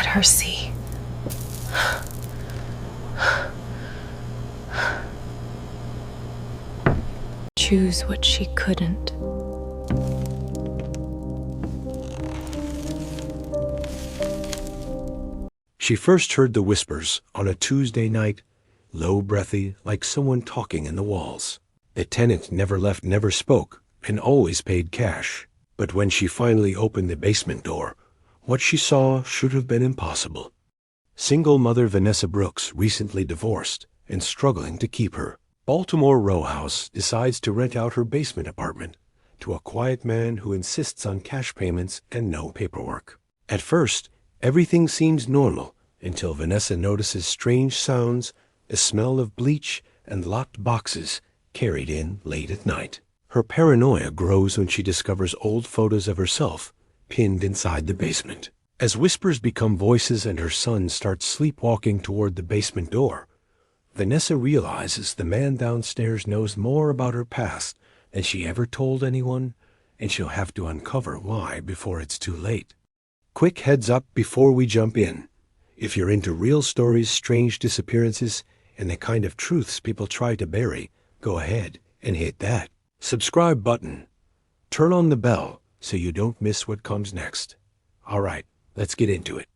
her see. Choose what she couldn't. She first heard the whispers on a Tuesday night, low-breathy, like someone talking in the walls. The tenant never left, never spoke, and always paid cash. But when she finally opened the basement door, what she saw should have been impossible. Single mother Vanessa Brooks, recently divorced and struggling to keep her Baltimore row house, decides to rent out her basement apartment to a quiet man who insists on cash payments and no paperwork. At first, everything seems normal until Vanessa notices strange sounds, a smell of bleach, and locked boxes carried in late at night. Her paranoia grows when she discovers old photos of herself pinned inside the basement. As whispers become voices and her son starts sleepwalking toward the basement door, Vanessa realizes the man downstairs knows more about her past than she ever told anyone, and she'll have to uncover why before it's too late. Quick heads up before we jump in. If you're into real stories, strange disappearances, and the kind of truths people try to bury, go ahead and hit that subscribe button. Turn on the bell so you don't miss what comes next. All right, let's get into it.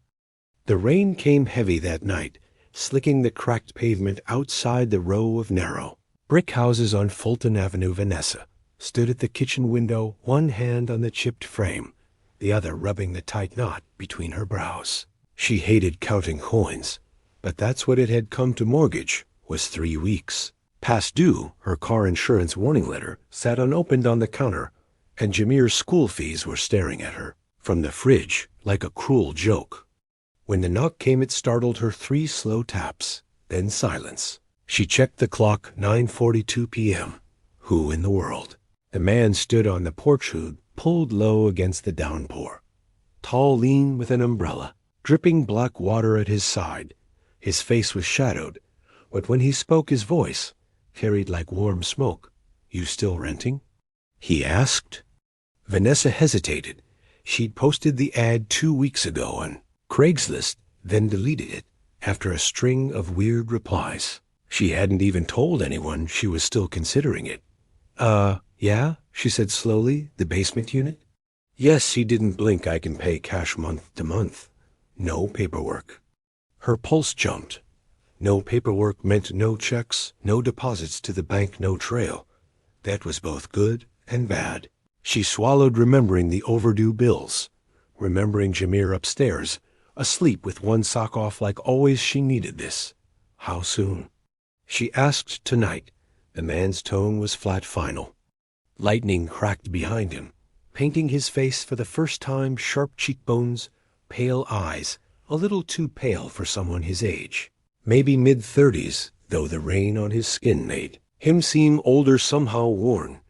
The rain came heavy that night, slicking the cracked pavement outside the row of narrow brick houses on Fulton Avenue. Vanessa stood at the kitchen window, one hand on the chipped frame, the other rubbing the tight knot between her brows. She hated counting coins, but that's what it had come to mortgage, was 3 weeks. Past due, her car insurance warning letter sat unopened on the counter, and Jamir's school fees were staring at her from the fridge like a cruel joke. When the knock came, it startled her. 3 slow taps, then silence. She checked the clock, 9:42 p.m. Who in the world? The man stood on the porch hood, pulled low against the downpour. Tall, lean, with an umbrella, dripping black water at his side. His face was shadowed, but when he spoke, his voice carried like warm smoke. "You still renting?" he asked. Vanessa hesitated. She'd posted the ad 2 weeks ago on Craigslist, then deleted it after a string of weird replies. She hadn't even told anyone she was still considering it. Yeah, she said slowly. The basement unit? Yes, he didn't blink. I can pay cash month to month. No paperwork. Her pulse jumped. No paperwork meant no checks, no deposits to the bank, no trail. That was both good and bad. She swallowed, remembering the overdue bills, remembering Jamir upstairs, asleep with one sock off. Like always, she needed this. How soon? She asked tonight. The man's tone was flat, final. Lightning cracked behind him, painting his face for the first time, sharp cheekbones, pale eyes, a little too pale for someone his age. Maybe mid-30s, though the rain on his skin made him seem older, somehow worn.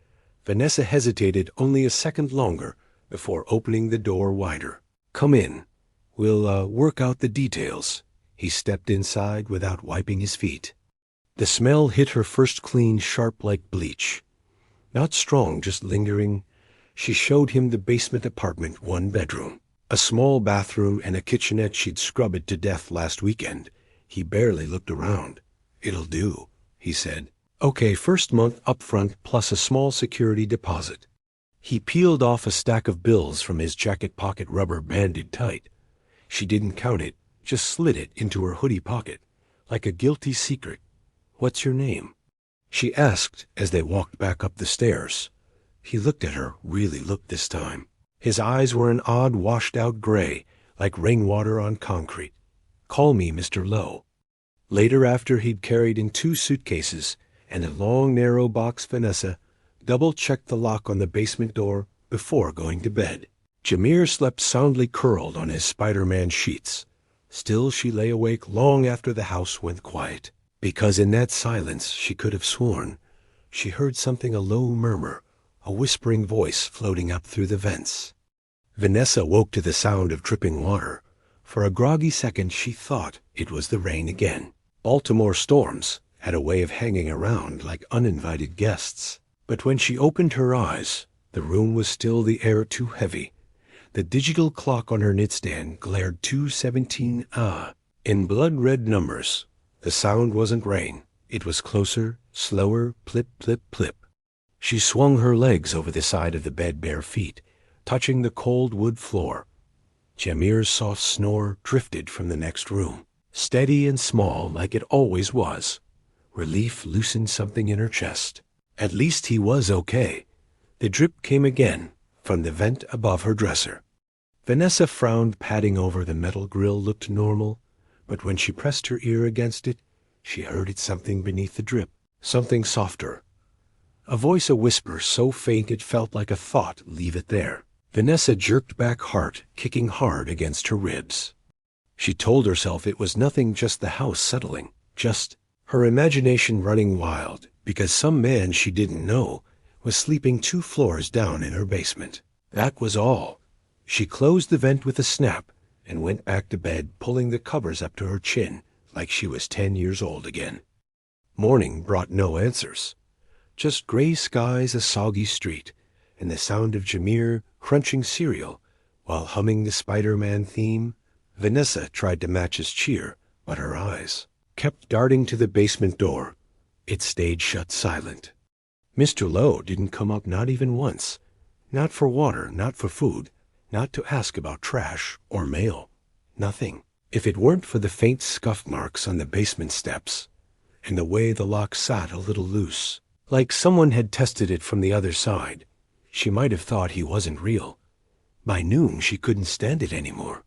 Vanessa hesitated only a second longer before opening the door wider. Come in. We'll work out the details. He stepped inside without wiping his feet. The smell hit her first, clean, sharp like bleach. Not strong, just lingering. She showed him the basement apartment, 1 bedroom. A small bathroom and a kitchenette. She'd scrub it to death last weekend. He barely looked around. It'll do, he said. Okay, first month up front plus a small security deposit. He peeled off a stack of bills from his jacket pocket, rubber banded tight. She didn't count it, just slid it into her hoodie pocket, like a guilty secret. What's your name? She asked as they walked back up the stairs. He looked at her, really looked this time. His eyes were an odd, washed-out gray, like rainwater on concrete. Call me Mr. Lowe. Later, after he'd carried in 2 suitcases and a long, narrow box, Vanessa double-checked the lock on the basement door before going to bed. Jamir slept soundly curled on his Spider-Man sheets. Still, she lay awake long after the house went quiet, because in that silence she could have sworn she heard something, a low murmur, a whispering voice floating up through the vents. Vanessa woke to the sound of dripping water. For a groggy second she thought it was the rain again. Baltimore storms had a way of hanging around like uninvited guests. But when she opened her eyes, the room was still, the air too heavy. The digital clock on her nightstand glared 2:17 in blood-red numbers. The sound wasn't rain. It was closer, slower, plip, plip, plip. She swung her legs over the side of the bed, bare feet, touching the cold wood floor. Jamir's soft snore drifted from the next room, steady and small like it always was. Relief loosened something in her chest. At least he was okay. The drip came again, from the vent above her dresser. Vanessa frowned. Padding over the metal grill looked normal, but when she pressed her ear against it, she heard it, something beneath the drip, something softer. A voice, a whisper, so faint it felt like a thought. Leave it there. Vanessa jerked back, heart kicking hard against her ribs. She told herself it was nothing, just the house settling, just her imagination running wild, because some man she didn't know was sleeping 2 floors down in her basement. That was all. She closed the vent with a snap and went back to bed, pulling the covers up to her chin like she was 10 years old again. Morning brought no answers. Just gray skies, a soggy street, and the sound of Jamir crunching cereal while humming the Spider-Man theme. Vanessa tried to match his cheer, but her eyes kept darting to the basement door. It stayed shut, silent. Mr. Lowe didn't come up, not even once. Not for water, not for food, not to ask about trash or mail. Nothing. If it weren't for the faint scuff marks on the basement steps, and the way the lock sat a little loose, like someone had tested it from the other side, she might have thought he wasn't real. By noon she couldn't stand it anymore.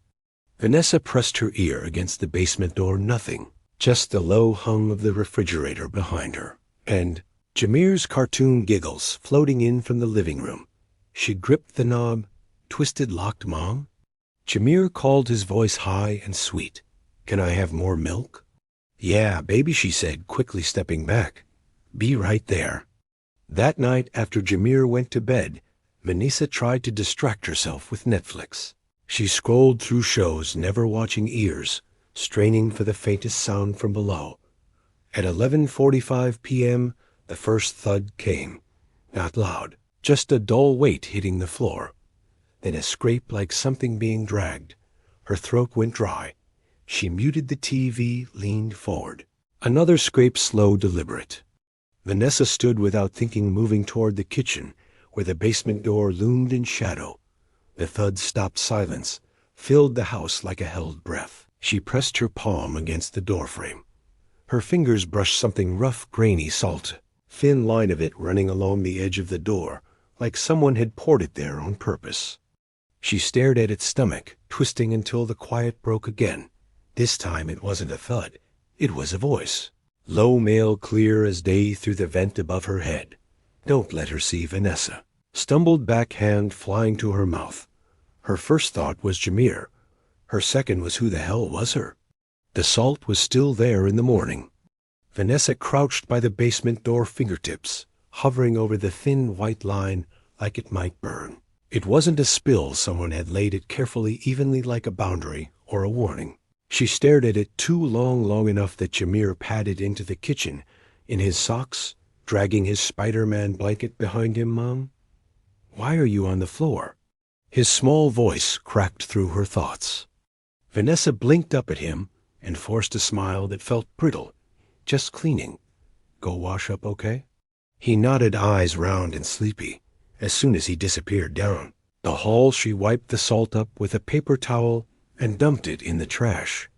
Vanessa pressed her ear against the basement door. Nothing. Just the low hum of the refrigerator behind her, and Jamir's cartoon giggles floating in from the living room. She gripped the knob, twisted, locked. Mom? Jamir called, his voice high and sweet. Can I have more milk? Yeah, baby, she said, quickly stepping back. Be right there. That night, after Jamir went to bed, Vanessa tried to distract herself with Netflix. She scrolled through shows, never watching, ears straining for the faintest sound from below. At 11:45 p.m., the first thud came. Not loud, just a dull weight hitting the floor. Then a scrape like something being dragged. Her throat went dry. She muted the TV, leaned forward. Another scrape, slow, deliberate. Vanessa stood without thinking, moving toward the kitchen, where the basement door loomed in shadow. The thud stopped. Silence filled the house like a held breath. She pressed her palm against the doorframe. Her fingers brushed something rough, grainy, salt, thin line of it running along the edge of the door, like someone had poured it there on purpose. She stared at its stomach, twisting until the quiet broke again. This time it wasn't a thud. It was a voice. Low, male, clear as day through the vent above her head. Don't let her see. Vanessa stumbled back, hand flying to her mouth. Her first thought was Jamir. Her second was, who the hell was her? The salt was still there in the morning. Vanessa crouched by the basement door, fingertips hovering over the thin white line like it might burn. It wasn't a spill. Someone had laid it carefully, evenly, like a boundary or a warning. She stared at it too long enough that Jamir padded into the kitchen in his socks, dragging his Spider-Man blanket behind him. Mom? Why are you on the floor? His small voice cracked through her thoughts. Vanessa blinked up at him and forced a smile that felt brittle. Just cleaning. Go wash up, okay? He nodded, eyes round and sleepy. As soon as he disappeared down the hall, she wiped the salt up with a paper towel and dumped it in the trash.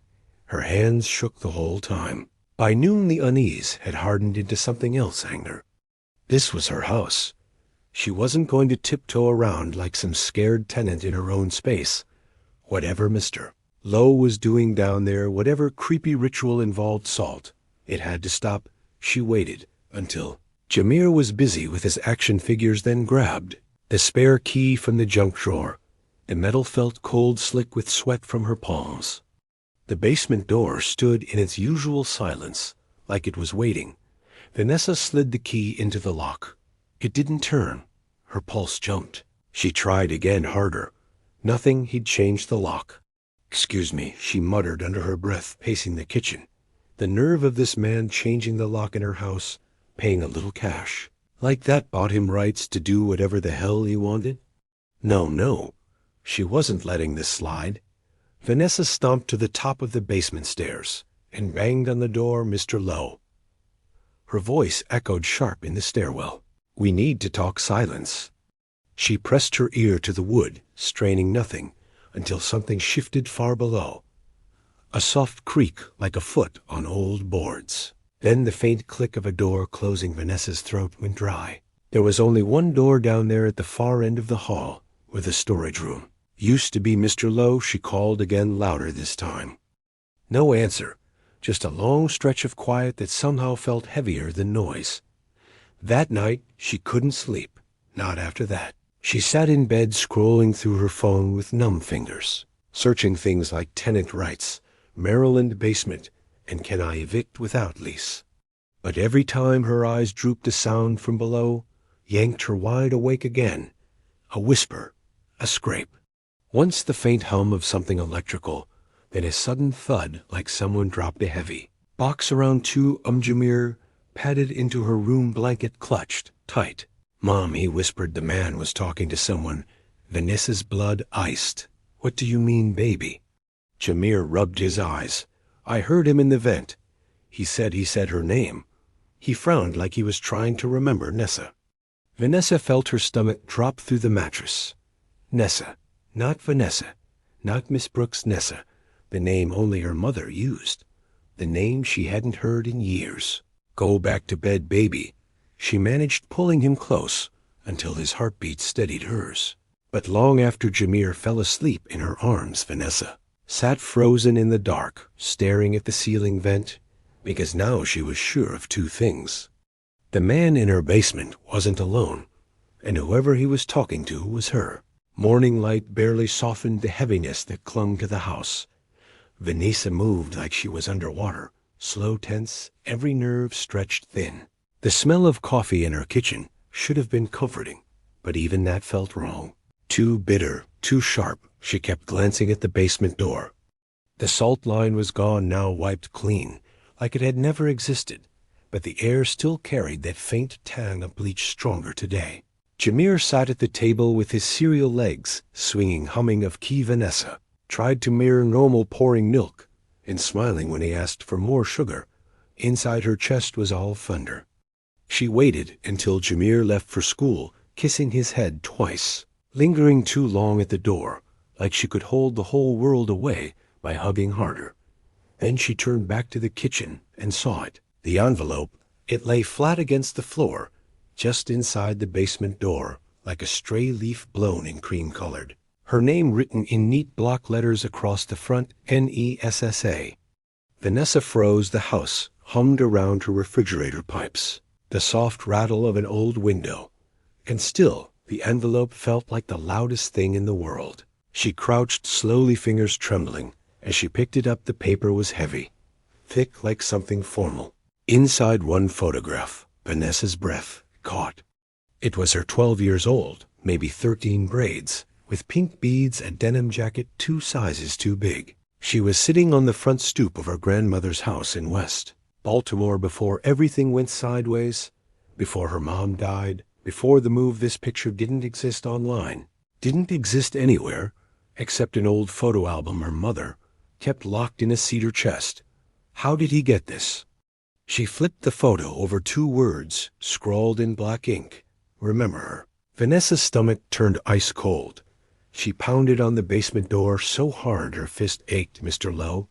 Her hands shook the whole time. By noon, the unease had hardened into something else. Anger. This was her house. She wasn't going to tiptoe around like some scared tenant in her own space. Whatever Mr. Lowe was doing down there, whatever creepy ritual involved salt, it had to stop. She waited until Jamir was busy with his action figures, then grabbed the spare key from the junk drawer. The metal felt cold, slick with sweat from her palms. The basement door stood in its usual silence, like it was waiting. Vanessa slid the key into the lock. It didn't turn. Her pulse jumped. She tried again, harder. Nothing. He'd changed the lock. Excuse me, she muttered under her breath, pacing the kitchen. The nerve of this man changing the lock in her house, paying a little cash. Like that bought him rights to do whatever the hell he wanted? No. She wasn't letting this slide. Vanessa stomped to the top of the basement stairs and banged on the door, Mr. Lowe. Her voice echoed sharp in the stairwell. "We need to talk silence." She pressed her ear to the wood, straining nothing, until something shifted far below. A soft creak like a foot on old boards. Then the faint click of a door closing. Vanessa's throat went dry. There was only one door down there at the far end of the hall, with a storage room. "Used to be Mr. Lowe," she called again, louder this time. No answer, just a long stretch of quiet that somehow felt heavier than noise. That night she couldn't sleep, not after that. She sat in bed scrolling through her phone with numb fingers, searching things like tenant rights, Maryland basement, and can I evict without lease. But every time her eyes drooped, a sound from below yanked her wide awake again. A whisper, a scrape. Once the faint hum of something electrical, then a sudden thud like someone dropped a heavy box around two. Jamir padded into her room, blanket clutched tight. "Mom," he whispered. The man was talking to someone. Vanessa's blood iced. "What do you mean, baby?" Jamir rubbed his eyes. "I heard him in the vent. He said her name." He frowned like he was trying to remember Nessa. Vanessa felt her stomach drop through the mattress. Nessa, not Vanessa, not Miss Brooks. Nessa, the name only her mother used, the name she hadn't heard in years. "Go back to bed, baby." She managed pulling him close until his heartbeat steadied hers. But long after Jamir fell asleep in her arms, Vanessa sat frozen in the dark, staring at the ceiling vent, because now she was sure of two things. The man in her basement wasn't alone, and whoever he was talking to was her. Morning light barely softened the heaviness that clung to the house. Vanessa moved like she was underwater, slow, tense, every nerve stretched thin. The smell of coffee in her kitchen should have been comforting, but even that felt wrong. Too bitter, too sharp. She kept glancing at the basement door. The salt line was gone now, wiped clean, like it had never existed, but the air still carried that faint tang of bleach, stronger today. Jamir sat at the table with his cereal legs swinging, humming of Key. Vanessa tried to mirror normal, pouring milk and smiling when he asked for more sugar. Inside her chest was all thunder. She waited until Jamir left for school, kissing his head twice, lingering too long at the door, like she could hold the whole world away by hugging harder. Then she turned back to the kitchen and saw it. The envelope, it lay flat against the floor, just inside the basement door, like a stray leaf blown in cream-colored. Her name written in neat block letters across the front, Nessa. Vanessa froze. The house hummed around her refrigerator pipes, the soft rattle of an old window, and still the envelope felt like the loudest thing in the world. She crouched slowly, fingers trembling. As she picked it up, the paper was heavy, thick like something formal. Inside, one photograph, Vanessa's breath caught. It was her 12 years old, maybe 13 braids, with pink beads, a denim jacket 2 sizes too big. She was sitting on the front stoop of her grandmother's house in West Baltimore before everything went sideways, before her mom died, before the move. This picture didn't exist online, didn't exist anywhere, except an old photo album her mother kept locked in a cedar chest. How did he get this? She flipped the photo over 2 words, scrawled in black ink. Remember her. Vanessa's stomach turned ice cold. She pounded on the basement door so hard her fist ached. "Mr. Lowe,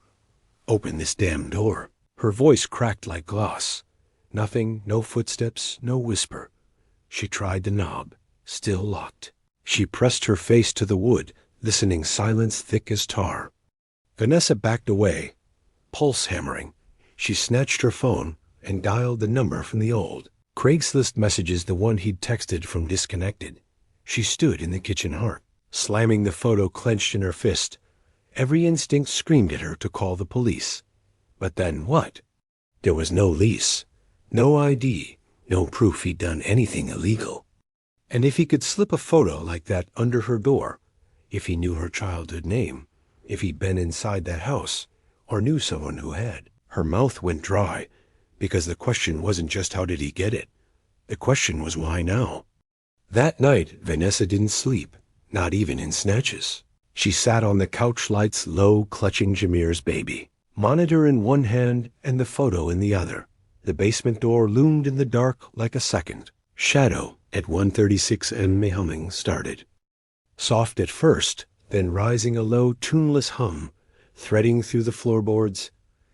open this damn door." Her voice cracked like glass. Nothing, no footsteps, no whisper. She tried the knob, still locked. She pressed her face to the wood, listening, silence thick as tar. Vanessa backed away, pulse hammering. She snatched her phone and dialed the number from the old Craigslist messages, the one he'd texted from disconnected. She stood in the kitchen hearth, slamming the photo clenched in her fist. Every instinct screamed at her to call the police. But then what? There was no lease, no ID, no proof he'd done anything illegal. And if he could slip a photo like that under her door, if he knew her childhood name, if he'd been inside that house, or knew someone who had. Her mouth went dry, because the question wasn't just how did he get it. The question was why now? That night, Vanessa didn't sleep, not even in snatches. She sat on the couch, lights low, clutching Jamir's baby. Monitor in one hand and the photo in the other. The basement door loomed in the dark like a second shadow. At 1:36 a.m. a humming started. Soft at first, then rising a low, tuneless hum, threading through the floorboards.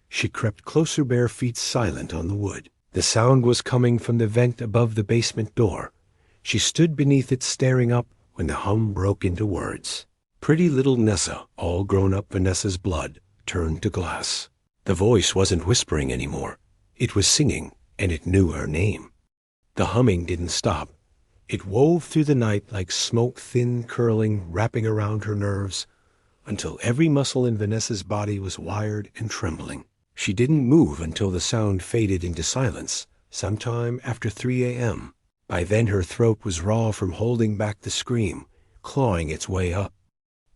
She crept closer, bare feet silent on the wood. The sound was coming from the vent above the basement door. She stood beneath it, staring up, when the hum broke into words. Pretty little Nessa, all grown up Vanessa's blood, turned to glass. The voice wasn't whispering anymore. It was singing, and it knew her name. The humming didn't stop. It wove through the night like smoke, thin, curling, wrapping around her nerves, until every muscle in Vanessa's body was wired and trembling. She didn't move until the sound faded into silence, sometime after 3 a.m. By then her throat was raw from holding back the scream, clawing its way up.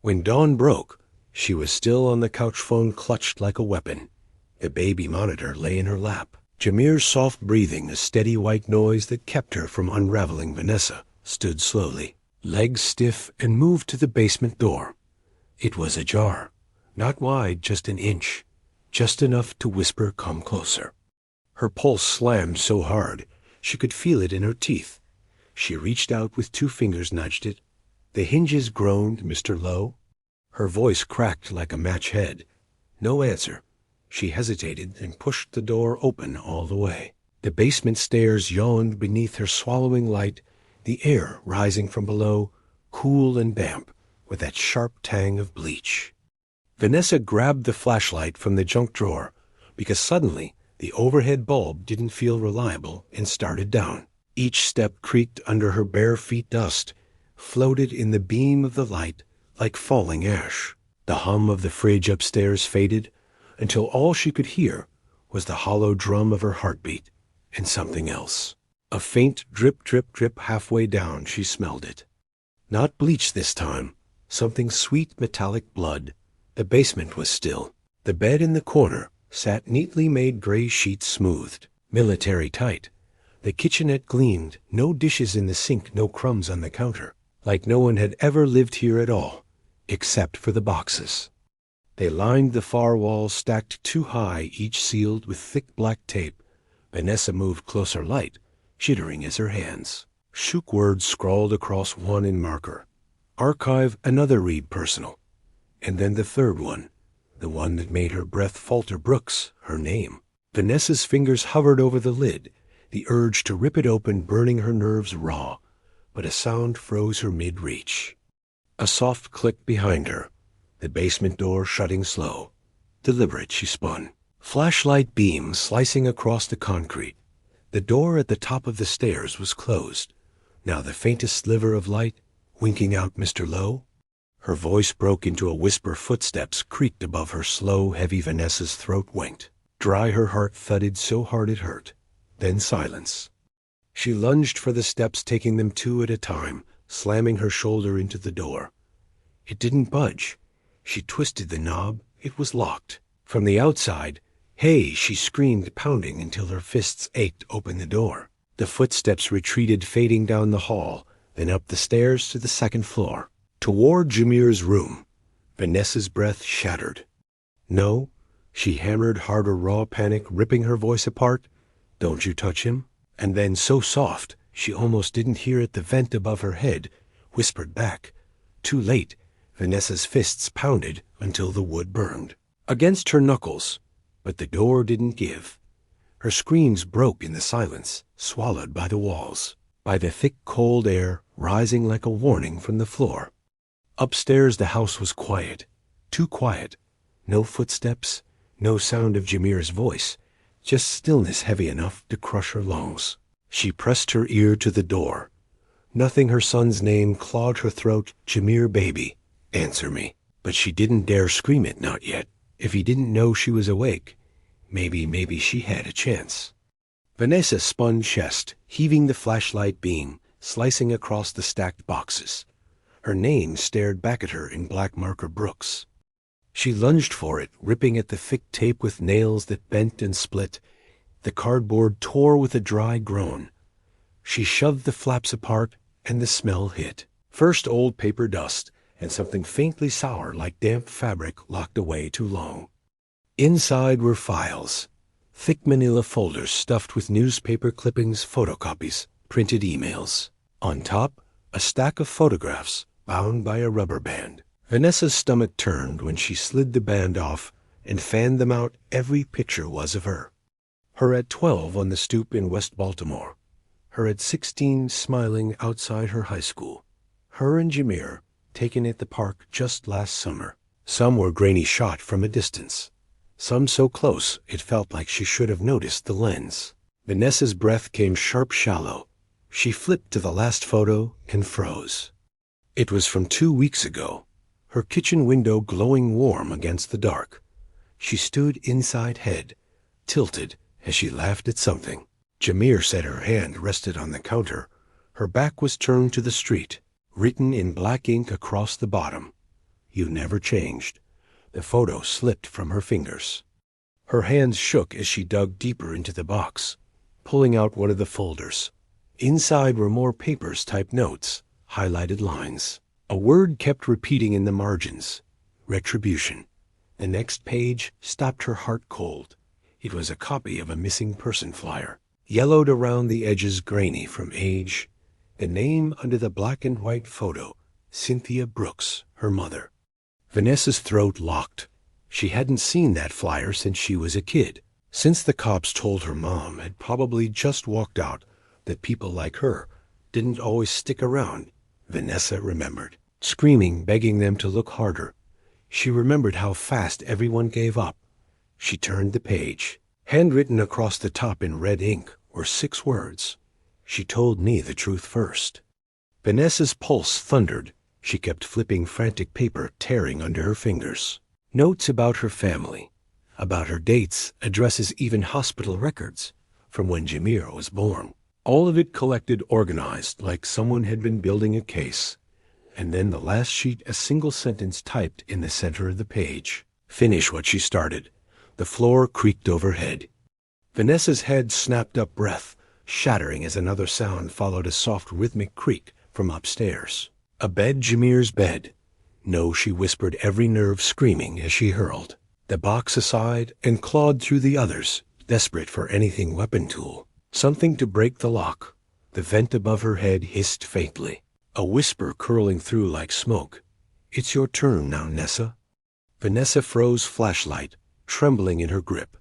When dawn broke, she was still on the couch, phone clutched like a weapon. The baby monitor lay in her lap. Jamir's soft breathing, a steady white noise that kept her from unraveling. Vanessa stood slowly, legs stiff, and moved to the basement door. It was ajar, not wide, just an inch, just enough to whisper, "Come closer." Her pulse slammed so hard she could feel it in her teeth. She reached out with 2 fingers, nudged it. The hinges groaned. "Mr. Lowe?" Her voice cracked like a match head. No answer. She hesitated and pushed the door open all the way. The basement stairs yawned beneath her swallowing light, the air rising from below, cool and damp, with that sharp tang of bleach. Vanessa grabbed the flashlight from the junk drawer, because suddenly the overhead bulb didn't feel reliable, and started down. Each step creaked under her bare feet. Dust floated in the beam of the light like falling ash. The hum of the fridge upstairs faded, until all she could hear was the hollow drum of her heartbeat, and something else. A faint drip, drip, drip halfway down. She smelled it. Not bleach this time. Something sweet, metallic blood. The basement was still. The bed in the corner sat neatly made, gray sheets smoothed, military tight. The kitchenette gleamed, no dishes in the sink, no crumbs on the counter, like no one had ever lived here at all, except for the boxes. They lined the far walls, stacked 2 high, each sealed with thick black tape. Vanessa moved closer, light, jittering as her hands. Shook words scrawled across one in marker. Archive, another read, personal. And then the third one, the one that made her breath falter. Brooks, her name. Vanessa's fingers hovered over the lid, the urge to rip it open burning her nerves raw, but a sound froze her mid-reach. A soft click behind her. The basement door shutting slow. Deliberate, she spun. Flashlight beam slicing across the concrete. The door at the top of the stairs was closed. Now the faintest sliver of light, winking out, "Mr. Lowe?" Her voice broke into a whisper. Footsteps creaked above her, slow, heavy. Vanessa's throat winked. Dry, her heart thudded so hard it hurt. Then silence. She lunged for the steps, taking them 2 at a time, slamming her shoulder into the door. It didn't budge. She twisted the knob. It was locked. From the outside, "Hey!" she screamed, pounding until her fists ached. Open the door. The footsteps retreated, fading down the hall, then up the stairs to the 2nd floor, toward Jamir's room. Vanessa's breath shattered. "No," she hammered harder, raw panic ripping her voice apart. "Don't you touch him." And then, so soft, she almost didn't hear it, the vent above her head whispered back. Too late. Vanessa's fists pounded until the wood burned against her knuckles, but the door didn't give. Her screams broke in the silence, swallowed by the walls, by the thick, cold air rising like a warning from the floor. Upstairs the house was quiet, too quiet. No footsteps, no sound of Jamir's voice, just stillness heavy enough to crush her lungs. She pressed her ear to the door. Nothing. Her son's name clawed her throat. "Jamir, baby, answer me." But she didn't dare scream it, not yet. If he didn't know she was awake, maybe she had a chance. Vanessa spun chest, heaving the flashlight beam, slicing across the stacked boxes. Her name stared back at her in black marker. Brooks. She lunged for it, ripping at the thick tape with nails that bent and split. The cardboard tore with a dry groan. She shoved the flaps apart, and the smell hit. First old paper dust, and something faintly sour like damp fabric locked away too long. Inside were files, thick manila folders stuffed with newspaper clippings, photocopies, printed emails. On top, a stack of photographs bound by a rubber band. Vanessa's stomach turned when she slid the band off and fanned them out. Every picture was of her. Her at 12 on the stoop in West Baltimore. Her at 16 smiling outside her high school. Her and Jamir taken at the park just last summer. Some were grainy shot from a distance. Some so close it felt like she should have noticed the lens. Vanessa's breath came sharp, shallow. She flipped to the last photo and froze. It was from 2 weeks ago, her kitchen window glowing warm against the dark. She stood inside head, tilted as she laughed at something. Jamir said her hand rested on the counter. Her back was turned to the street, written in black ink across the bottom. "You never changed." The photo slipped from her fingers. Her hands shook as she dug deeper into the box, pulling out one of the folders. Inside were more papers, typed notes, highlighted lines. A word kept repeating in the margins: Retribution. The next page stopped her heart cold. It was a copy of a missing person flyer, yellowed around the edges, grainy from age. The name under the black and white photo: Cynthia Brooks, her mother. Vanessa's throat locked. She hadn't seen that flyer since she was a kid, since the cops told her mom had probably just walked out, that people like her didn't always stick around. Vanessa remembered, screaming, begging them to look harder. She remembered how fast everyone gave up. She turned the page. Handwritten across the top in red ink were 6 words: "She told me the truth first." Vanessa's pulse thundered. She kept flipping frantic paper, tearing under her fingers. Notes about her family, about her dates, addresses, even hospital records, from when Jamir was born. All of it collected, organized, like someone had been building a case. And then the last sheet, a single sentence typed in the center of the page: "Finish what she started." The floor creaked overhead. Vanessa's head snapped up, breath shattering as another sound followed, a soft rhythmic creak from upstairs. A bed, Jamir's bed. No, she whispered, every nerve screaming as she hurled the box aside and clawed through the others, desperate for anything weapon tool. Something to break the lock. The vent above her head hissed faintly, a whisper curling through like smoke. "It's your turn now, Nessa." Vanessa froze, flashlight trembling in her grip.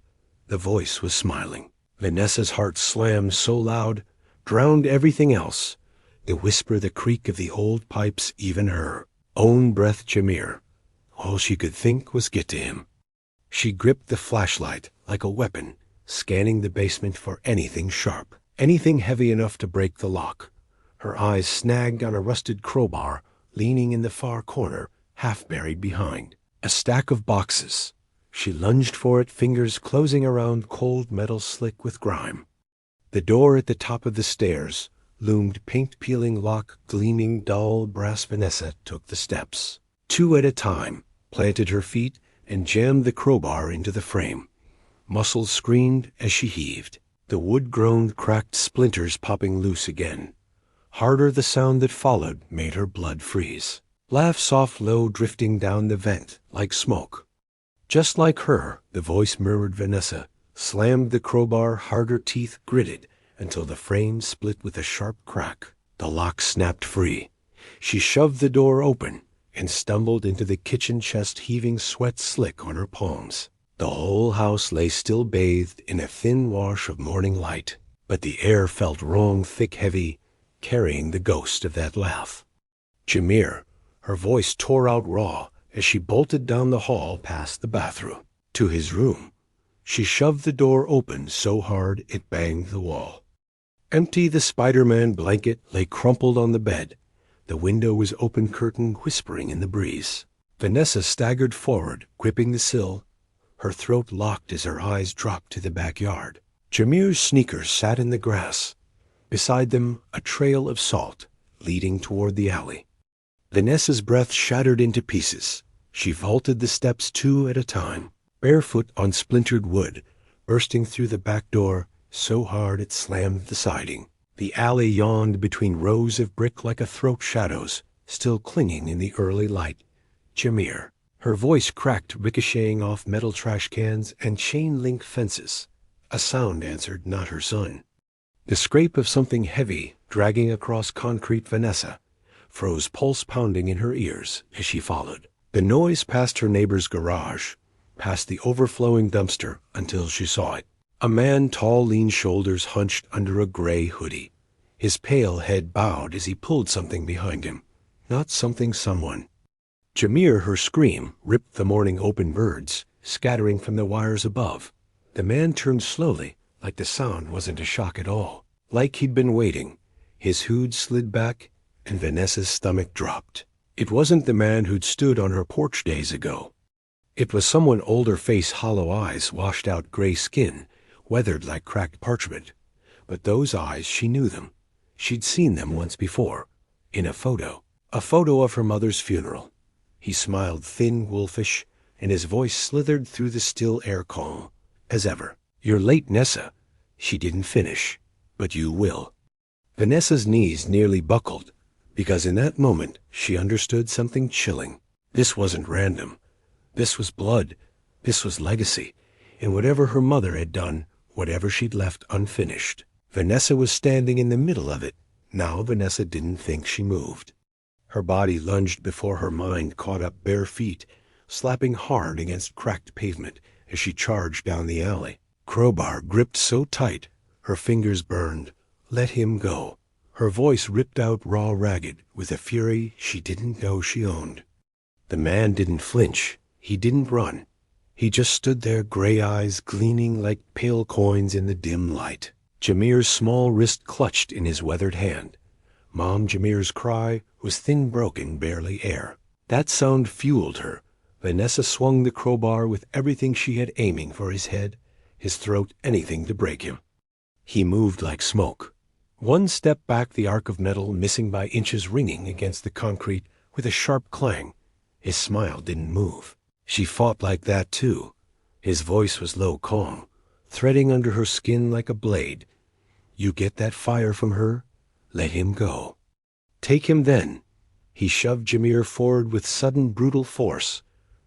The voice was smiling. Vanessa's heart slammed so loud, drowned everything else. The whisper, the creak of the old pipes, even her own breath. Jamir. All she could think was get to him. She gripped the flashlight like a weapon, scanning the basement for anything sharp, anything heavy enough to break the lock. Her eyes snagged on a rusted crowbar leaning in the far corner, half buried behind a stack of boxes. She lunged for it, fingers closing around cold metal slick with grime. The door at the top of the stairs loomed, paint-peeling lock gleaming dull brass. Vanessa took the steps, 2 at a time, planted her feet, and jammed the crowbar into the frame. Muscles screamed as she heaved. The wood groaned, cracked, splinters popping loose again. Harder the sound that followed made her blood freeze. Laugh, soft, low, drifting down the vent like smoke. Just like her, the voice murmured. Vanessa slammed the crowbar harder, teeth gritted until the frame split with a sharp crack. The lock snapped free. She shoved the door open and stumbled into the kitchen chest, heaving, sweat slick on her palms. The whole house lay still, bathed in a thin wash of morning light, but the air felt wrong, thick, heavy, carrying the ghost of that laugh. Jamir, her voice tore out raw as she bolted down the hall past the bathroom to his room. She shoved the door open so hard it banged the wall. Empty, the Spider-Man blanket lay crumpled on the bed. The window was open, curtain whispering in the breeze. Vanessa staggered forward, gripping the sill, her throat locked as her eyes dropped to the backyard. Jamir's sneakers sat in the grass. Beside them, a trail of salt leading toward the alley. Vanessa's breath shattered into pieces. She vaulted the steps 2 at a time, barefoot on splintered wood, bursting through the back door so hard it slammed the siding. The alley yawned between rows of brick like a throat, shadows still clinging in the early light. Jamir. Her voice cracked, ricocheting off metal trash cans and chain-link fences. A sound answered, not her son. The scrape of something heavy dragging across concrete. Vanessa froze, pulse pounding in her ears as she followed. The noise past her neighbor's garage, past the overflowing dumpster, until she saw it. A man, tall, lean, shoulders hunched under a gray hoodie. His pale head bowed as he pulled something behind him. Not something, someone. Jamir, her scream, ripped the morning open birds, scattering from the wires above. The man turned slowly, like the sound wasn't a shock at all. Like he'd been waiting. His hood slid back, and Vanessa's stomach dropped. It wasn't the man who'd stood on her porch days ago. It was someone older, face, hollow eyes, washed out gray skin, weathered like cracked parchment. But those eyes, she knew them. She'd seen them once before, in a photo of her mother's funeral. He smiled, thin, wolfish, and his voice slithered through the still air, calm as ever. "You're late, Nessa." She didn't finish. "But you will." Vanessa's knees nearly buckled, because in that moment she understood something chilling. This wasn't random. This was blood. This was legacy. And whatever her mother had done, whatever she'd left unfinished, Vanessa was standing in the middle of it. Now Vanessa didn't think she moved. Her body lunged before her mind caught up, bare feet, slapping hard against cracked pavement as she charged down the alley. Crowbar gripped so tight, her fingers burned. Let him go. Her voice ripped out, raw, ragged, with a fury she didn't know she owned. The man didn't flinch. He didn't run. He just stood there, gray eyes gleaming like pale coins in the dim light. Jamir's small wrist clutched in his weathered hand. Mom Jamir's cry was thin, broken, barely air. That sound fueled her. Vanessa swung the crowbar with everything she had, aiming for his head, his throat, anything to break him. He moved like smoke. One step back, the arc of metal missing by inches, ringing against the concrete with a sharp clang. His smile didn't move. She fought like that too. His voice was low, calm, threading under her skin like a blade. You get that fire from her? Let him go. Take him then. He shoved Jamir forward with sudden, brutal force.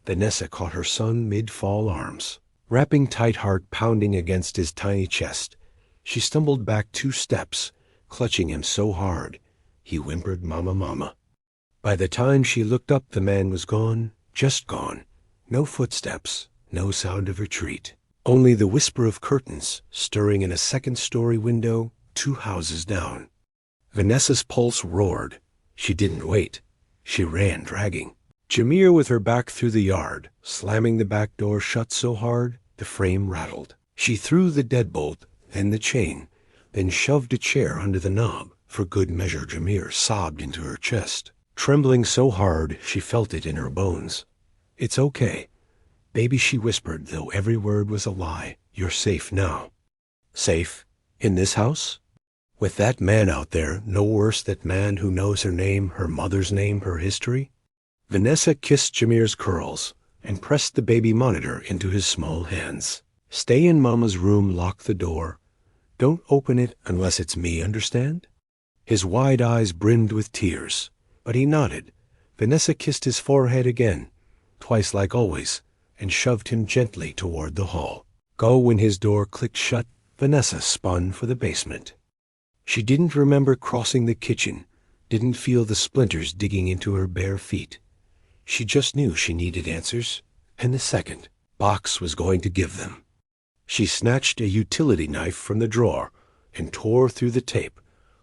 Vanessa caught her son mid-fall arms, wrapping tight, heart pounding against his tiny chest. She stumbled back 2 steps, clutching him so hard. He whimpered, "Mama, mama." By the time she looked up, the man was gone, just gone. No footsteps, no sound of retreat. Only the whisper of curtains stirring in a second-story window 2 houses down. Vanessa's pulse roared. She didn't wait. She ran, dragging Jamir with her back through the yard, slamming the back door shut so hard the frame rattled. She threw the deadbolt, then the chain, then shoved a chair under the knob. For good measure, Jamir sobbed into her chest, trembling so hard she felt it in her bones. "It's okay, baby," she whispered, though every word was a lie. "You're safe now." Safe? In this house? With that man out there, no worse, that man who knows her name, her mother's name, her history? Vanessa kissed Jamir's curls and pressed the baby monitor into his small hands. "Stay in Mama's room, lock the door. Don't open it unless it's me, understand?" His wide eyes brimmed with tears, but he nodded. Vanessa kissed his forehead again, twice like always, and shoved him gently toward the hall. Go. When his door clicked shut, Vanessa spun for the basement. She didn't remember crossing the kitchen, didn't feel the splinters digging into her bare feet. She just knew she needed answers, and the second box was going to give them. She snatched a utility knife from the drawer and tore through the tape.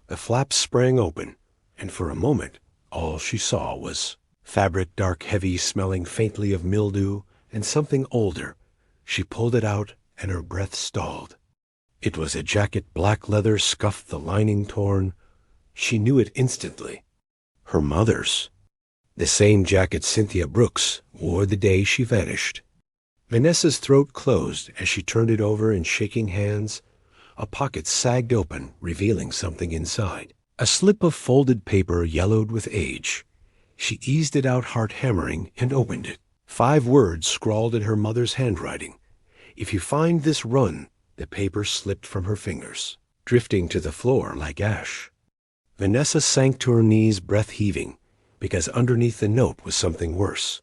The flaps sprang open, and for a moment all she saw was fabric, dark, heavy, smelling faintly of mildew and something older. She pulled it out, and her breath stalled. It was a jacket, black leather, scuffed, the lining torn. She knew it instantly. Her mother's. The same jacket Cynthia Brooks wore the day she vanished. Vanessa's throat closed as she turned it over in shaking hands. A pocket sagged open, revealing something inside. A slip of folded paper yellowed with age. She eased it out, heart hammering, and opened it. 5 words scrawled in her mother's handwriting. "If you find this, run." The paper slipped from her fingers, drifting to the floor like ash. Vanessa sank to her knees, breath heaving. because underneath the note was something worse,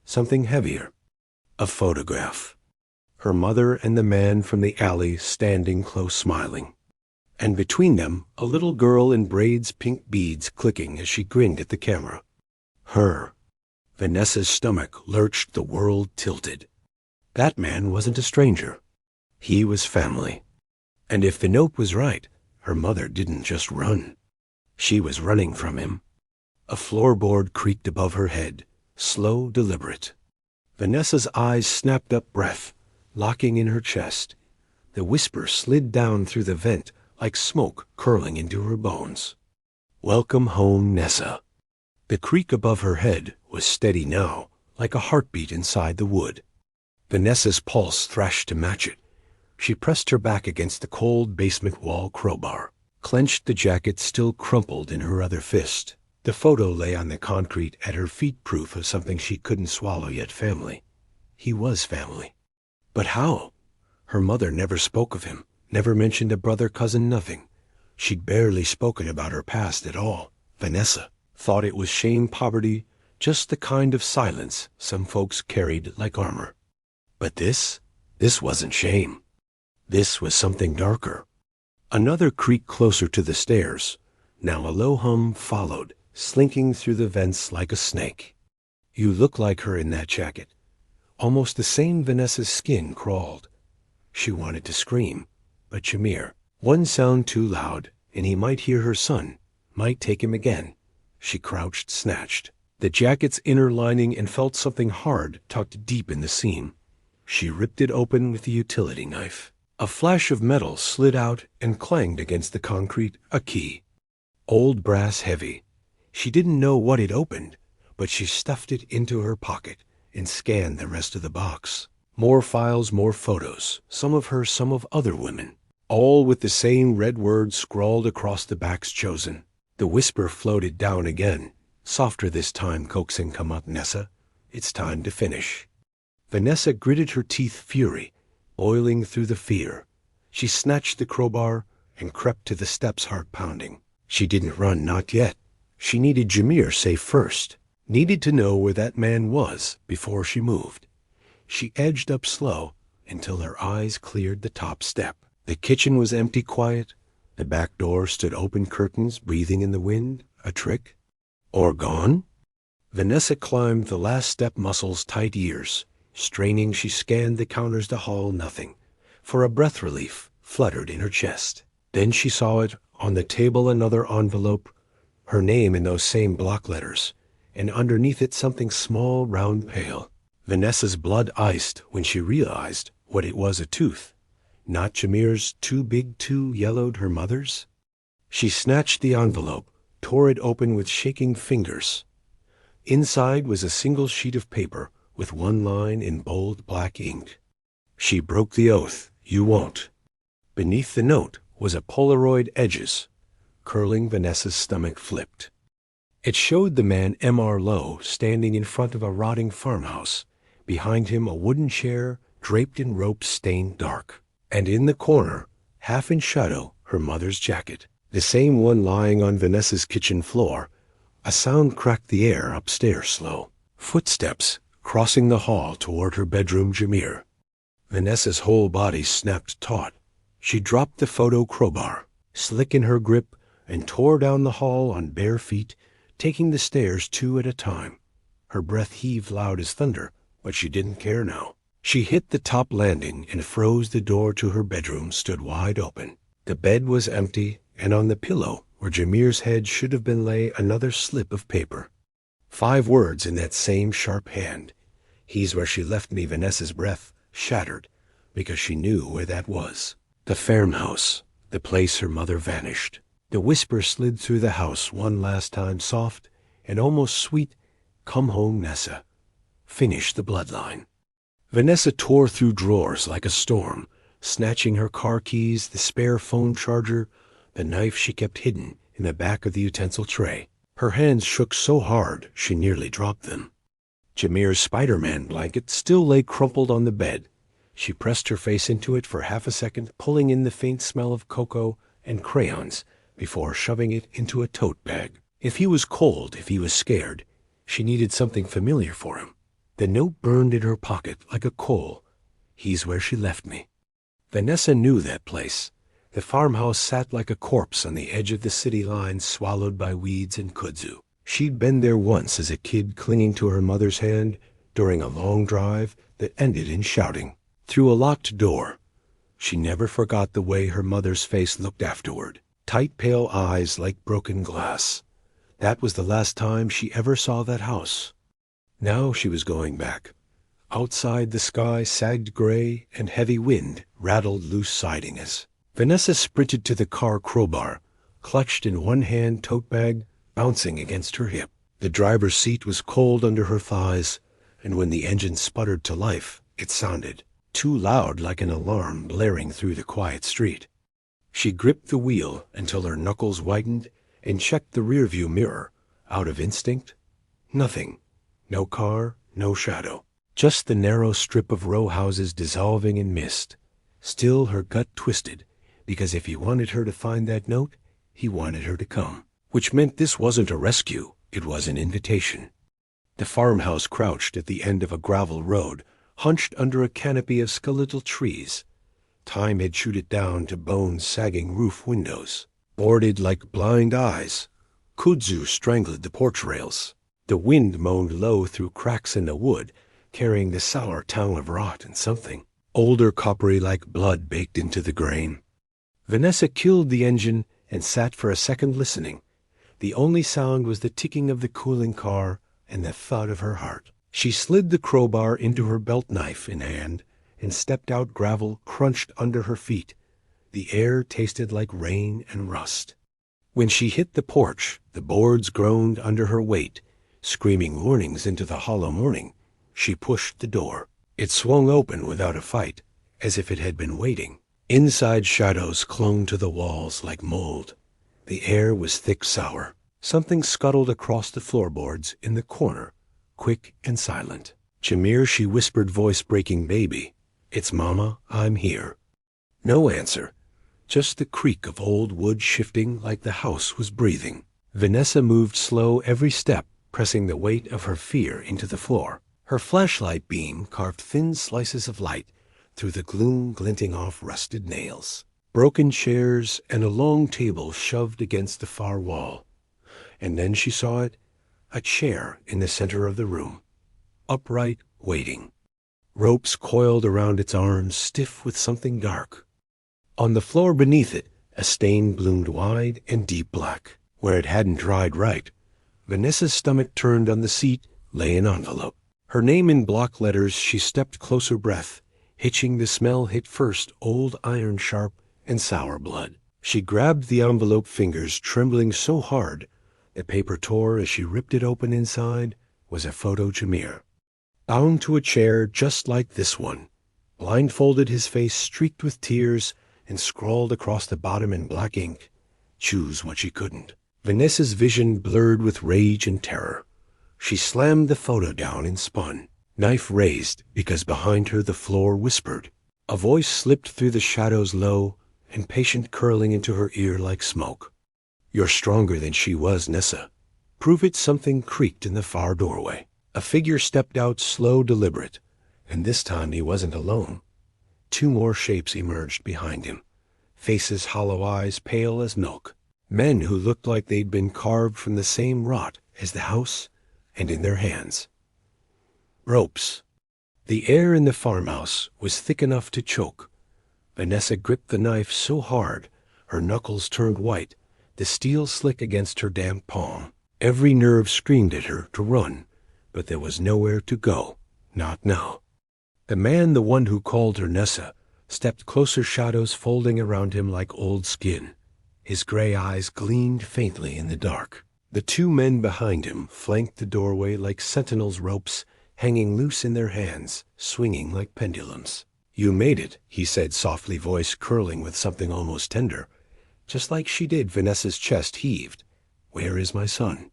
something heavier. A photograph. Her mother and the man from the alley standing close smiling. And between them, a little girl in braids, pink beads clicking as she grinned at the camera. Her. Vanessa's stomach lurched, the world tilted. That man wasn't a stranger. He was family. And if the note was right, her mother didn't just run. She was running from him. A floorboard creaked above her head, slow, deliberate. Vanessa's eyes snapped up breath, locking in her chest. The whisper slid down through the vent like smoke curling into her bones. Welcome home, Nessa. The creak above her head was steady now, like a heartbeat inside the wood. Vanessa's pulse thrashed to match it. She pressed her back against the cold basement wall crowbar, clenched the jacket still crumpled in her other fist. The photo lay on the concrete at her feet, proof of something she couldn't swallow yet. Family. He was family. But how? Her mother never spoke of him, never mentioned a brother, cousin, nothing. She'd barely spoken about her past at all. Vanessa thought it was shame, poverty, just the kind of silence some folks carried like armor. But this wasn't shame. This was something darker. Another creak closer to the stairs. Now a low hum followed, slinking through the vents like a snake. You look like her in that jacket. Almost the same. Vanessa's skin crawled. She wanted to scream, but Jamir. One sound too loud, and he might hear her son, might take him again. She crouched, snatched the jacket's inner lining, and felt something hard tucked deep in the seam. She ripped it open with the utility knife. A flash of metal slid out and clanged against the concrete, a key. Old brass, heavy. She didn't know what it opened, but she stuffed it into her pocket and scanned the rest of the box. More files, more photos, some of her, some of other women, all with the same red words scrawled across the backs chosen. The whisper floated down again, softer this time, coaxing, come up, Nessa. It's time to finish. Vanessa gritted her teeth, fury boiling through the fear. She snatched the crowbar and crept to the steps, heart pounding. She didn't run, not yet. She needed Jamir safe first, needed to know where that man was before she moved. She edged up slow until her eyes cleared the top step. The kitchen was empty, quiet. The back door stood open, curtains breathing in the wind. A trick? Or gone? Vanessa climbed the last step, muscles tight, ears straining. She scanned the counters, the hall, nothing. For a breath relief fluttered in her chest. Then she saw it on the table, another envelope, her name in those same block letters, and underneath it something small, round, pale. Vanessa's blood iced when she realized what it was, a tooth. Not Jamir's, too big, too yellowed, her mother's. She snatched the envelope, tore it open with shaking fingers. Inside was a single sheet of paper with one line in bold black ink. She broke the oath. You won't. Beneath the note was a Polaroid, edges curling. Vanessa's stomach flipped. It showed the man M.R. Lowe standing in front of a rotting farmhouse. Behind him a wooden chair draped in ropes stained dark. And in the corner, half in shadow, her mother's jacket. The same one lying on Vanessa's kitchen floor. A sound cracked the air upstairs, slow. Footsteps crossing the hall toward her bedroom. Jamir. Vanessa's whole body snapped taut. She dropped the photo crowbar, slick in her grip, and tore down the hall on bare feet, taking the stairs two at a time. Her breath heaved loud as thunder, but she didn't care now. She hit the top landing and froze. The door to her bedroom stood wide open. The bed was empty, and on the pillow, where Jamir's head should have been, lay another slip of paper. 5 words in that same sharp hand. He's where she left me. Vanessa's breath shattered, because she knew where that was. The farmhouse, the place her mother vanished. The whisper slid through the house one last time, soft and almost sweet. Come home, Nessa. Finish the bloodline. Vanessa tore through drawers like a storm, snatching her car keys, the spare phone charger, the knife she kept hidden in the back of the utensil tray. Her hands shook so hard she nearly dropped them. Jamir's Spider-Man blanket still lay crumpled on the bed. She pressed her face into it for half a second, pulling in the faint smell of cocoa and crayons before shoving it into a tote bag. If he was cold, if he was scared, she needed something familiar for him. The note burned in her pocket like a coal. He's where she left me. Vanessa knew that place. The farmhouse sat like a corpse on the edge of the city line, swallowed by weeds and kudzu. She'd been there once as a kid, clinging to her mother's hand during a long drive that ended in shouting. Through a locked door, she never forgot the way her mother's face looked afterward. Tight, pale eyes like broken glass. That was the last time she ever saw that house. Now she was going back. Outside, the sky sagged gray and heavy wind rattled loose siding as Vanessa sprinted to the car crowbar, clutched in one hand tote bag bouncing against her hip. The driver's seat was cold under her thighs, and when the engine sputtered to life, it sounded too loud, like an alarm blaring through the quiet street. She gripped the wheel until her knuckles whitened and checked the rearview mirror. Out of instinct, nothing. No car, no shadow. Just the narrow strip of row houses dissolving in mist. Still, her gut twisted, because if he wanted her to find that note, he wanted her to come. Which meant this wasn't a rescue, it was an invitation. The farmhouse crouched at the end of a gravel road, hunched under a canopy of skeletal trees. Time had chewed it down to bone-sagging roof windows, boarded like blind eyes. Kudzu strangled the porch rails. The wind moaned low through cracks in the wood, carrying the sour tang of rot and something older, coppery like blood baked into the grain. Vanessa killed the engine and sat for a second listening. The only sound was the ticking of the cooling car and the thud of her heart. She slid the crowbar into her belt knife in hand and stepped out. Gravel crunched under her feet. The air tasted like rain and rust. When she hit the porch, the boards groaned under her weight, screaming warnings into the hollow morning. She pushed the door. It swung open without a fight, as if it had been waiting. Inside, shadows clung to the walls like mold. The air was thick, sour. Something scuttled across the floorboards in the corner, quick and silent. "Jamir," she whispered, voice breaking. "Baby, it's Mama, I'm here." No answer, just the creak of old wood shifting like the house was breathing. Vanessa moved slow every step, pressing the weight of her fear into the floor. Her flashlight beam carved thin slices of light through the gloom, glinting off rusted nails. Broken chairs and a long table shoved against the far wall. And then she saw it, a chair in the center of the room, upright, waiting. Ropes coiled around its arms, stiff with something dark. On the floor beneath it, a stain bloomed wide and deep black. Where it hadn't dried right, Vanessa's stomach turned. On the seat lay an envelope. Her name in block letters. She stepped closer, breath hitching. The smell hit first, old iron, sharp and sour blood. She grabbed the envelope, fingers trembling so hard the paper tore as she ripped it open. Inside was a photo. Jamir, bound to a chair just like this one, blindfolded, his face streaked with tears, and scrawled across the bottom in black ink, "Choose what she couldn't." Vanessa's vision blurred with rage and terror. She slammed the photo down and spun, knife raised, because behind her the floor whispered. A voice slipped through the shadows, low and patient, curling into her ear like smoke. "You're stronger than she was, Nessa. Prove it." Something creaked in the far doorway. A figure stepped out, slow, deliberate, and this time he wasn't alone. Two more shapes emerged behind him, faces, hollow eyes, pale as milk. Men who looked like they'd been carved from the same rot as the house, and in their hands, ropes. The air in the farmhouse was thick enough to choke. Vanessa gripped the knife so hard her knuckles turned white, the steel slick against her damp palm. Every nerve screamed at her to run, but there was nowhere to go, not now. The man, the one who called her Nessa, stepped closer, shadows folding around him like old skin. His gray eyes gleamed faintly in the dark. The two men behind him flanked the doorway like sentinels, ropes hanging loose in their hands, swinging like pendulums. "You made it," he said softly, voice curling with something almost tender. Just like she did. Vanessa's chest heaved. "Where is my son?"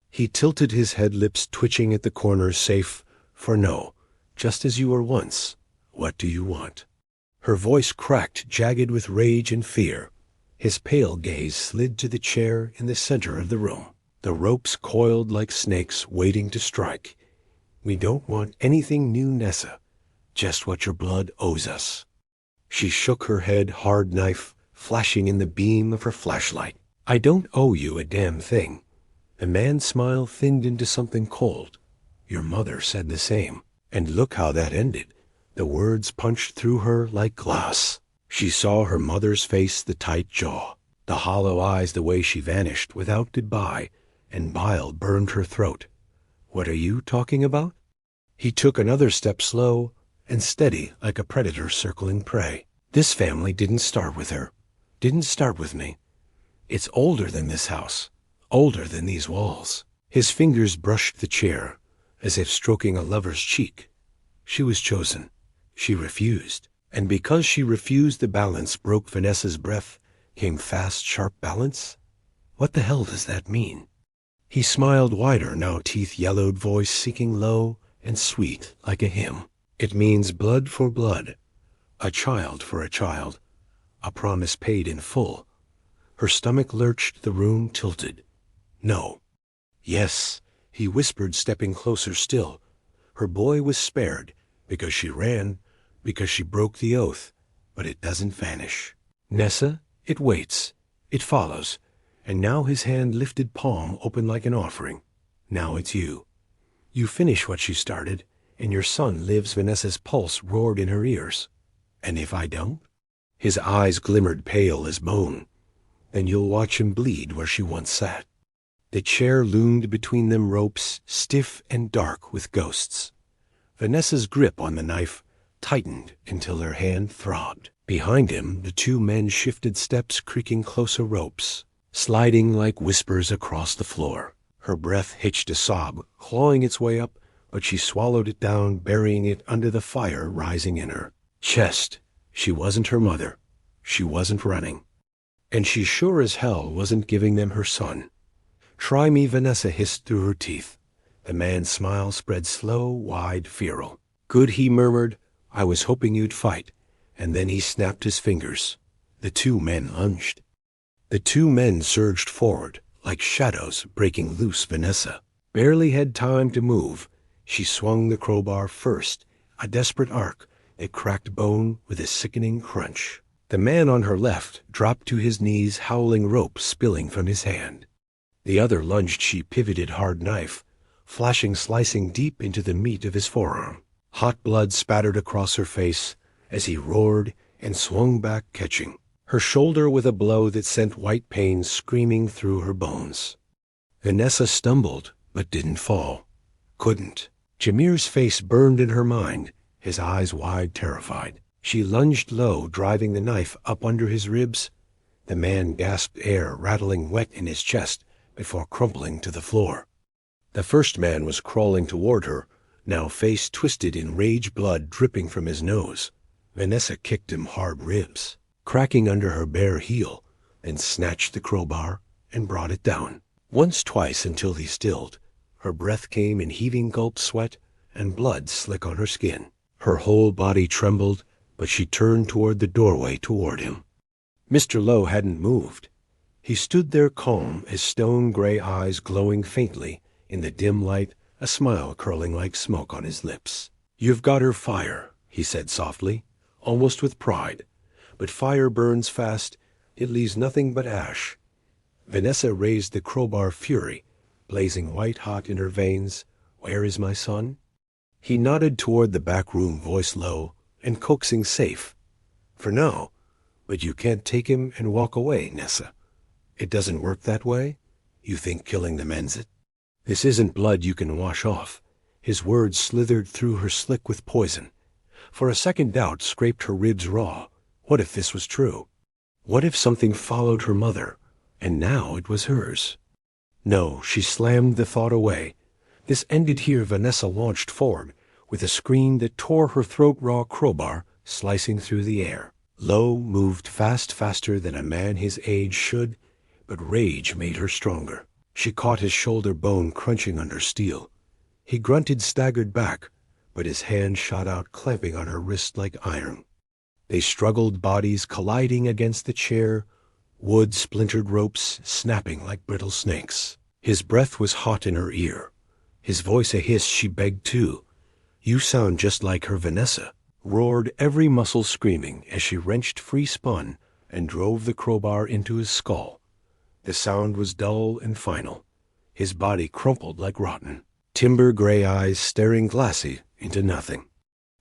He tilted his head, lips twitching at the corners. "Safe for no. Just as you were once. What do you want?" Her voice cracked, jagged with rage and fear. His pale gaze slid to the chair in the center of the room. the ropes coiled like snakes waiting to strike. We don't want anything new, Nessa, just what your blood owes us. She shook her head, hard knife flashing in the beam of her flashlight. I don't owe you a damn thing. The man's smile thinned into something cold. Your mother said the same. And look how that ended. The words punched through her like glass. She saw her mother's face, the tight jaw, the hollow eyes, the way she vanished without goodbye, and bile burned her throat. What are you talking about? He took another step, slow and steady, like a predator circling prey. This family didn't start with her. Didn't start with me. It's older than this house. Older than these walls. His fingers brushed the chair, as if stroking a lover's cheek. She was chosen. She refused. And because she refused, the balance broke. Vanessa's breath came fast, sharp balance. What the hell does that mean? He smiled wider, now teeth yellowed, voice seeking low and sweet like a hymn. It means blood for blood, a child for a child, a promise paid in full. Her stomach lurched, the room tilted. No. Yes, he whispered, stepping closer still. Her boy was spared, because she ran, because she broke the oath, but it doesn't vanish. Nessa, it waits, it follows, and now his hand lifted, palm open like an offering. Now it's you. You finish what she started, and your son lives. Vanessa's pulse roared in her ears. And if I don't? His eyes glimmered pale as bone. Then you'll watch him bleed where she once sat. The chair loomed between them, ropes, stiff and dark with ghosts. Vanessa's grip on the knife tightened until her hand throbbed. Behind him, the two men shifted steps, creaking closer, ropes sliding like whispers across the floor. Her breath hitched a sob, clawing its way up, but she swallowed it down, burying it under the fire rising in her chest. She wasn't her mother. She wasn't running. And she sure as hell wasn't giving them her son. Try me, Vanessa hissed through her teeth. The man's smile spread slow, wide, feral. Good, he murmured. I was hoping you'd fight. And then he snapped his fingers. The two men lunged. The two men surged forward, like shadows breaking loose. Vanessa barely had time to move. She swung the crowbar first, a desperate arc that cracked bone with a sickening crunch. The man on her left dropped to his knees, howling, rope spilling from his hand. The other lunged. She pivoted, hard knife flashing, slicing deep into the meat of his forearm. Hot blood spattered across her face as he roared and swung back, catching her shoulder with a blow that sent white pain screaming through her bones. Vanessa stumbled, but didn't fall. Couldn't. Jamir's face burned in her mind, his eyes wide, terrified. She lunged low, driving the knife up under his ribs. The man gasped, air rattling wet in his chest before crumpling to the floor. The first man was crawling toward her, now face twisted in rage, blood dripping from his nose. Vanessa kicked him hard, ribs cracking under her bare heel, then snatched the crowbar and brought it down. Once, twice, until he stilled. Her breath came in heaving gulps, sweat and blood slick on her skin. Her whole body trembled, but she turned toward the doorway toward him. Mr. Lowe hadn't moved. He stood there calm, his stone-gray eyes glowing faintly in the dim light, a smile curling like smoke on his lips. You've got her, fire, he said softly, almost with pride. But fire burns fast. It leaves nothing but ash. Vanessa raised the crowbar, fury blazing white-hot in her veins. Where is my son? He nodded toward the back room, voice low and coaxing, safe. For now. But you can't take him and walk away, Nessa. It doesn't work that way. You think killing them ends it? This isn't blood you can wash off. His words slithered through her, slick with poison. For a second, doubt scraped her ribs raw. What if this was true? What if something followed her mother, and now it was hers? No, she slammed the thought away. This ended here. Vanessa launched forward with a scream that tore her throat, raw crowbar slicing through the air. Lowe moved fast, faster than a man his age should, but rage made her stronger. She caught his shoulder, bone crunching under steel. He grunted, staggered back, but his hand shot out, clamping on her wrist like iron. They struggled, bodies colliding against the chair, wood splintered, ropes snapping like brittle snakes. His breath was hot in her ear. His voice a hiss. She begged too. "You sound just like her, Vanessa," roared, every muscle screaming as she wrenched free, spun, and drove the crowbar into his skull. The sound was dull and final. His body crumpled like rotten, timber gray eyes staring glassy into nothing.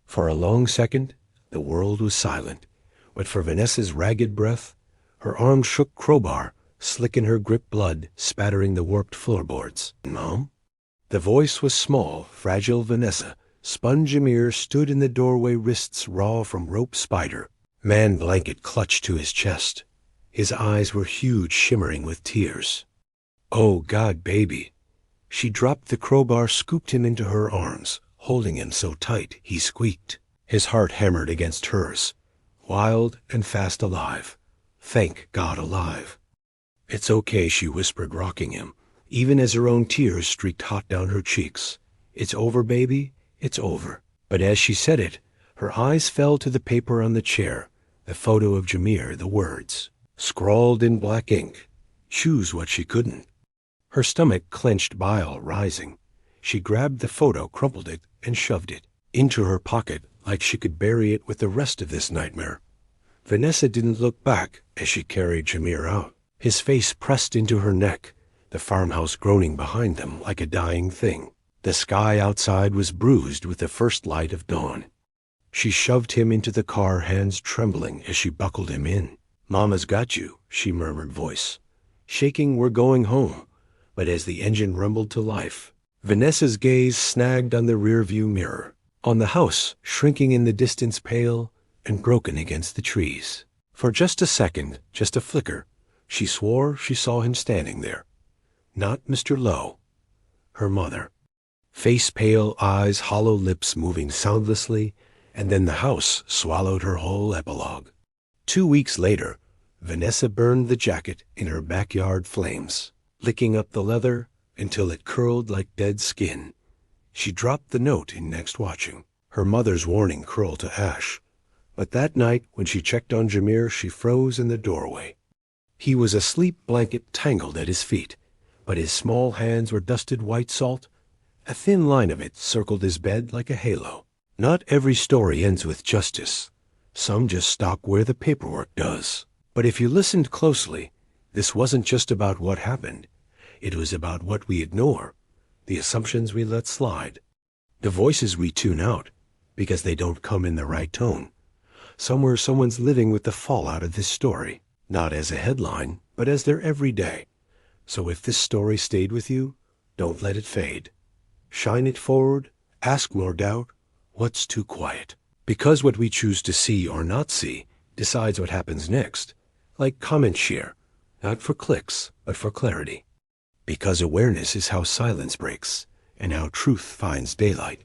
For a long second, the world was silent, but for Vanessa's ragged breath, her arm shook crowbar, slick in her grip, blood spattering the warped floorboards. "Mom?" The voice was small, fragile. Vanessa spun. Jamir stood in the doorway, wrists raw from rope spider, man blanket clutched to his chest. His eyes were huge, shimmering with tears. "Oh God, baby." She dropped the crowbar, scooped him into her arms, holding him so tight he squeaked. His heart hammered against hers, wild and fast, alive. Thank God, alive. "It's okay," she whispered, rocking him, even as her own tears streaked hot down her cheeks. "It's over, baby, it's over." But as she said it, her eyes fell to the paper on the chair, the photo of Jamir, the words, scrawled in black ink, "Choose what she couldn't." Her stomach clenched, bile rising. She grabbed the photo, crumpled it, and shoved it into her pocket like she could bury it with the rest of this nightmare. Vanessa didn't look back as she carried Jamir out, his face pressed into her neck, the farmhouse groaning behind them like a dying thing. The sky outside was bruised with the first light of dawn. She shoved him into the car, hands trembling as she buckled him in. "Mama's got you," she murmured, voice shaking. "We're going home." But as the engine rumbled to life, Vanessa's gaze snagged on the rearview mirror, on the house shrinking in the distance, pale and broken against the trees. For just a second, just a flicker, she swore she saw him standing there. Not Mr. Lowe. Her mother. Face pale, eyes hollow, lips moving soundlessly, and then the house swallowed her whole epilogue. 2 weeks later, Vanessa burned the jacket in her backyard flames, licking up the leather until it curled like dead skin. She dropped the note in next watching, her mother's warning curled to ash. But that night, when she checked on Jamir, she froze in the doorway. He was asleep, blanket tangled at his feet, but his small hands were dusted white salt. A thin line of it circled his bed like a halo. Not every story ends with justice. Some just stop where the paperwork does. But if you listened closely, this wasn't just about what happened. It was about what we ignore, the assumptions we let slide, the voices we tune out because they don't come in the right tone. Somewhere someone's living with the fallout of this story, not as a headline, but as their everyday. So if this story stayed with you, don't let it fade. Shine it forward, ask more doubt, what's too quiet? Because what we choose to see or not see decides what happens next. Like, comment, share, not for clicks, but for clarity. Because awareness is how silence breaks and how truth finds daylight.